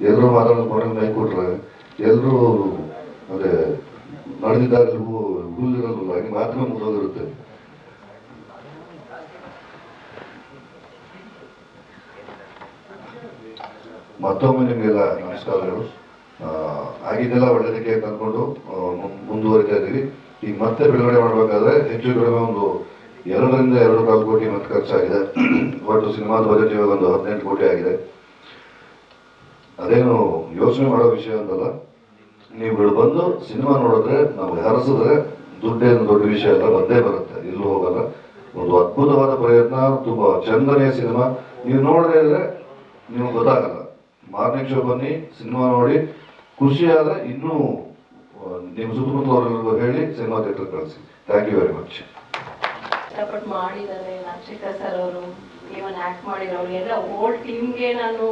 ಎಲ್ಲರೂ ಮಾತಾಡೋದು ಕೊನೆಗೆ ಮೈ ಕೊಟ್ರೆ ಎಲ್ಲರೂ ಅದೇ ನಡೆದಿದ್ದಾರೆ ಹುಲ್ಲಿರಲ್ಲ, ಹಾಗೆ ಮಾತ್ರ ಮುಗಿದೋಗಿರುತ್ತೆ. ಮತ್ತೊಮ್ಮೆ ನಿಮಗೆಲ್ಲ ನಮಸ್ಕಾರಗಳು. ಆಗಿದ್ದೆಲ್ಲ ಒಳ್ಳೆಯದಕ್ಕೆ ತಂದ್ಕೊಂಡು ಮುಂದುವರಿತಾ ಇದ್ದೀವಿ. ಈಗ ಮತ್ತೆ ಬಿಡುಗಡೆ ಮಾಡಬೇಕಾದ್ರೆ ಹೆಚ್ಚು ಕಡಿಮೆ ಒಂದು 2 ರಿಂದ 2.25 ಕೋಟಿ ಮತ್ತೆ ಖರ್ಚಾಗಿದೆ. ಒಟ್ಟು ಸಿನಿಮಾದ ಬಜೆಟ್ ಇವಾಗ ಒಂದು 18 ಕೋಟಿ ಆಗಿದೆ. ಅದೇನು ಯೋಚನೆ ಮಾಡೋ ವಿಷಯ ಅಂತಲ್ಲ. ನೀವುಗಳು ಬಂದು ಸಿನಿಮಾ ನೋಡಿದ್ರೆ, ನಮ್ಗೆ ಹರಸಿದ್ರೆ ದುಡ್ಡೇನು ದೊಡ್ಡ ವಿಷಯ ಅಲ್ಲ, ಬಂದೇ ಬರುತ್ತೆ, ಎಲ್ಲೂ ಹೋಗಲ್ಲ. ಒಂದು ಅದ್ಭುತವಾದ ಪ್ರಯತ್ನ, ತುಂಬಾ ಚಂದನೆಯ ಸಿನಿಮಾ. ನೀವು ನೋಡದೇ ಇದ್ರೆ ನಿಮ್ಗೆ ಗೊತ್ತಾಗಲ್ಲ. ಮಾರ್ನಿಂಗ್ ಶೋ ಬನ್ನಿ, ಸಿನಿಮಾ ನೋಡಿ, ಖುಷಿಯಾದ್ರೆ ಇನ್ನೂ ನಿಮ್ಮ ಸುತ್ತಮುತ್ತಲವರೆಲ್ಲರಿಗೂ ಹೇಳಿ ಸಿನಿಮಾ ಥಿಯೇಟರ್ ಕಳಿಸಿ. Thank you very much. ಕಷ್ಟಪಟ್ಟು ಮಾಡಿದ್ದಾರೆ ನಕ್ಷತ್ರ ಸರ್ ಅವರು, ಇವನ್ ಆಕ್ಟ್ ಮಾಡಿರೋರು ಎಲ್ಲ ಹೋಲ್ ಟೀಮ್ಗೆ ನಾನು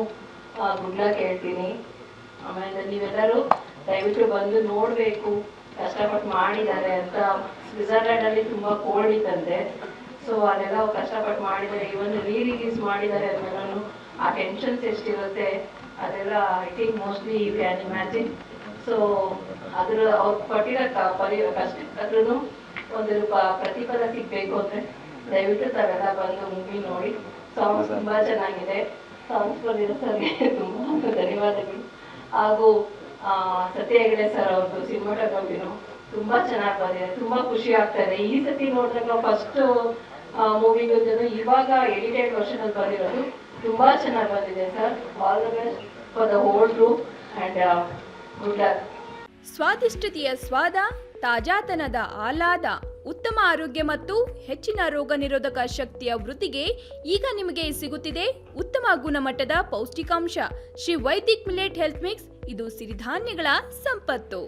ಗುಡ್ ಲಕ್ ಹೇಳ್ತೀನಿ. ಆಮೇಲೆ ನೀವೆಲ್ಲರೂ ದಯವಿಟ್ಟು ಬಂದು ನೋಡಬೇಕು, ಕಷ್ಟಪಟ್ಟು ಮಾಡಿದ್ದಾರೆ ಅಂತ. ಸ್ವಿಟ್ಜರ್ಲ್ಯಾಂಡ್ ಅಲ್ಲಿ ತುಂಬಾ ಕೋಲ್ಡ್ ಇತ್ತಂತೆ, ಸೊ ಅಲ್ಲೆಲ್ಲ ಕಷ್ಟಪಟ್ಟು ಮಾಡಿದ್ದಾರೆ. ಇವನ್ ರಿಲೀಸ್ ಮಾಡಿದ್ದಾರೆ ಅಂದ್ಮೇಲೆ ಆ ಟೆನ್ಷನ್ಸ್ ಎಷ್ಟಿರುತ್ತೆ ಅದೆಲ್ಲ I think mostly you can imagine. So ಅದ್ರ ಅವ್ರು ಪಟ್ಟಿರೋ ಕಷ್ಟಕ್ಕೂ ಒಂದು ಪ್ರತಿಫಲ ಸಿಗ್ಬೇಕು ಅಂದ್ರೆ ದಯವಿಟ್ಟು ತಾವೆಲ್ಲ ಬಂದು ಮೂವಿ ನೋಡಿ. ಸಾಂಗ್ಸ್ ತುಂಬಾ ಚೆನ್ನಾಗಿದೆ. ಸಾಂಗ್ಸ್ ಬಂದಿರೋ ಸರ್ಗೆ ತುಂಬಾ ಧನ್ಯವಾದಗಳು. ಹಾಗೂ ಸತ್ಯ ಹೆಗಡೆ ಸರ್ ಅವ್ರದ್ದು ಸಿನಿಮಾಟೋಗ್ರಫಿನು ತುಂಬಾ ಚೆನ್ನಾಗಿ ಬಂದಿದೆ. ತುಂಬಾ ಖುಷಿ ಆಗ್ತಾ ಇದೆ. ಈ ಸತಿ ನೋಡಿದಾಗ ಫಸ್ಟ್ ಮೂವಿಗೂ ಇವಾಗ ಎಡಿಟೆಡ್ ವರ್ಷನ್ ಅಲ್ಲಿ ಬಂದಿರೋದು ತುಂಬಾ ಚೆನ್ನಾಗಿ ಬಂದಿದೆ sir. All the best for the whole group and good luck. ಸ್ವಾದಿಷ್ಟತೆಯ ಸ್ವಾದ, ತಾಜಾತನದ ಆಹ್ಲಾದ, ಉತ್ತಮ ಆರೋಗ್ಯ ಮತ್ತು ಹೆಚ್ಚಿನ ರೋಗ ನಿರೋಧಕ ಶಕ್ತಿಯ ವೃದ್ಧಿಗೆ ಈಗ ನಿಮಗೆ ಸಿಗುತ್ತಿದೆ ಉತ್ತಮ ಗುಣಮಟ್ಟದ ಪೌಷ್ಟಿಕಾಂಶ. Shri Vaidik millet health mix. ಇದು ಸಿರಿಧಾನ್ಯಗಳ ಸಂಪತ್ತು.